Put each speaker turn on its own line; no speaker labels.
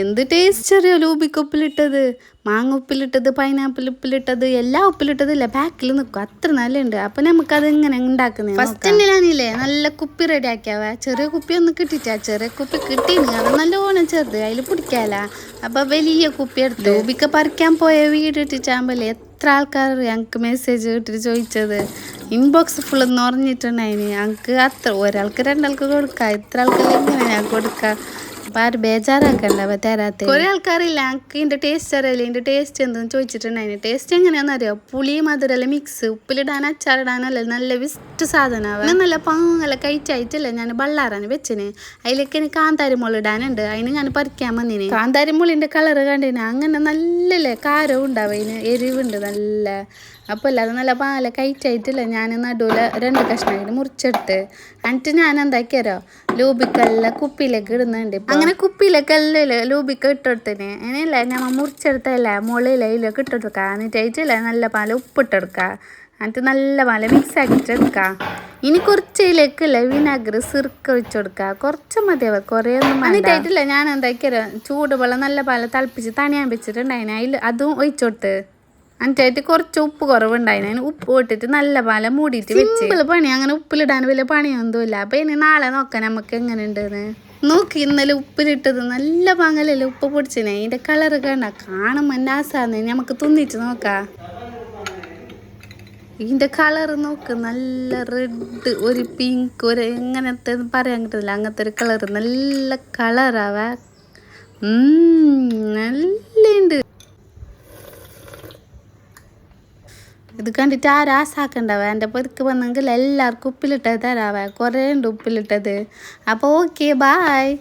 എന്ത് ടേസ്റ്റ് അറിയോ ലൂബിക്ക് ഉപ്പിലിട്ടത്, മാങ്ങ ഉപ്പിലിട്ടത്, പൈനാപ്പിൾ ഉപ്പിലിട്ടത്, എല്ലാം ഉപ്പിലിട്ടതില്ല ബാക്കിൽ നിൽക്കും. അത്ര നല്ലുണ്ട്. അപ്പം നമുക്കത് എങ്ങനെ ഉണ്ടാക്കുന്നത് ഫസ്റ്റ് തന്നെയാണില്ലേ നല്ല കുപ്പി റെഡി ആക്കിയാവേ. ചെറിയ കുപ്പി ഒന്നും കിട്ടിയിട്ടാ, ചെറിയ കുപ്പി കിട്ടീന് അത് നല്ലോണം ചെറുത് അതിൽ പിടിക്കാല. അപ്പം വലിയ കുപ്പി എടുത്ത് ലൂബിക്ക പറിക്കാൻ പോയ വീഡിയോ ഇട്ടിട്ടാകുമ്പോൾ എത്ര ആൾക്കാർ ഞങ്ങൾക്ക് മെസ്സേജ് ഇട്ടിട്ട് ചോദിച്ചത്. ഇൻബോക്സ് ഫുള്ള് നിറഞ്ഞിട്ടുണ്ടായിന്. ഞങ്ങൾക്ക് അത്ര ഒരാൾക്ക് രണ്ടാൾക്ക് കൊടുക്കാം, ഇത്ര ആൾക്കെല്ലാം ഇങ്ങനെ ഞാൻ കൊടുക്കാം. അപ്പം ആര് ബേജാറാക്കണ്ട അപ്പം തരാത്ത. കുറേ ആൾക്കാരില്ല എനിക്ക് ഇതിൻ്റെ ടേസ്റ്റ് അറിയില്ല, ഇതിൻ്റെ ടേസ്റ്റ് എന്തെന്ന് ചോദിച്ചിട്ടുണ്ടായിന്. ടേസ്റ്റ് എങ്ങനെയാണെന്ന് അറിയാം, പുളി മധുരമെല്ലാം മിക്സ്, ഉപ്പിലിടാൻ അച്ചാറിടാനല്ല നല്ല വിസ്റ്റ് സാധനമാവുക. നല്ല പാങ്ങെല്ലാം കഴിച്ചായിട്ടില്ല ഞാൻ ബള്ളാറാണ് വെച്ചിന്. അതിലേക്ക് എനിക്ക് കാന്താരി മുളക് ഇടാനുണ്ട്, അതിന് ഞാൻ പറിക്കാൻ വന്നിന്. കാന്താരി മുളിൻ്റെ കളറ് കണ്ടിന്, അങ്ങനെ നല്ലല്ലേ കാരവും ഉണ്ടാവും, അതിന് എരിവുണ്ട് നല്ല. അപ്പോൾ അല്ല അത് നല്ല പാല കഴിച്ചായിട്ടില്ല ഞാൻ നടുവിൽ 2 കഷ്ണമായിട്ട് മുറിച്ചെടുത്ത്. എന്നിട്ട് ഞാൻ എന്താക്കിയാരോ ലൂബിക്കെല്ലാം കുപ്പിയിലേക്ക് ഇടുന്നുണ്ട്. അങ്ങനെ കുപ്പിയിലേക്ക് എല്ലാം ലൂബിക്ക ഇട്ടെടുത്തിന്. അങ്ങനെയല്ല ഞാൻ മുറിച്ചെടുത്തല്ല മുളയില ഇതിലേക്ക് ഇട്ടെടുക്കുക. എന്നിട്ടായിട്ടില്ല നല്ല പാല ഉപ്പിട്ടെടുക്കുക. എന്നിട്ട് നല്ല പാല മിക്സ് ആക്കിയിട്ടെടുക്കുക. ഇനി കുറച്ചിലേക്കല്ല വിനാഗിരി സിർക്ക ഒഴിച്ചു കൊടുക്കുക, കുറച്ച് മതിയാവുക, കുറേ ഒന്നും. എന്നിട്ടായിട്ടില്ല ഞാൻ എന്താക്കിയാരോ ചൂടുവെള്ളം നല്ല പാല തിളപ്പിച്ച് തണിയാൻ വെച്ചിട്ടുണ്ടായിന്, അതിൽ അതും ഒഴിച്ചു കൊടുത്ത്. എന്നിട്ടായിട്ട് കുറച്ച് ഉപ്പ് കുറവുണ്ടായിന്, അതിന് ഉപ്പ് ഇട്ടിട്ട് നല്ല പാല മൂടിയിട്ട് വെച്ച്. സിമ്പിൾ പണി, അങ്ങനെ ഉപ്പിലിടാൻ വലിയ പണിയൊന്നുമില്ല. അപ്പം ഇനി നാളെ നോക്കാം നമുക്ക് എങ്ങനെ ഉണ്ടെന്ന്. നോക്കി ഇന്നലെ ഉപ്പിലിട്ടത് നല്ല പാങ്ങലല്ലേ ഉപ്പ് പൊടിച്ചിനെ. അതിൻ്റെ കളറ് കണ്ട കാണുമ്പോൾ നാസാന്ന്, നമുക്ക് തിന്നിട്ട് നോക്കാം. ഇതിൻ്റെ കളറ് നോക്ക്, നല്ല റെഡ്, ഒരു പിങ്ക്, ഒരു എങ്ങനത്തെ പറയാൻ കിട്ടുന്നില്ല, അങ്ങനത്തെ ഒരു കളറ്, നല്ല കളറാവേ. നല്ല ഉണ്ട്. ഇത് കണ്ടിട്ട് ആരാസാക്കണ്ടാവേ. എൻ്റെ പെരുക്ക് വന്നെങ്കിൽ എല്ലാവർക്കും ഉപ്പിലിട്ടത് തരാവേ, കുറേ ഉണ്ട് ഉപ്പിലിട്ടത്. അപ്പോൾ ഓക്കെ ബായ്.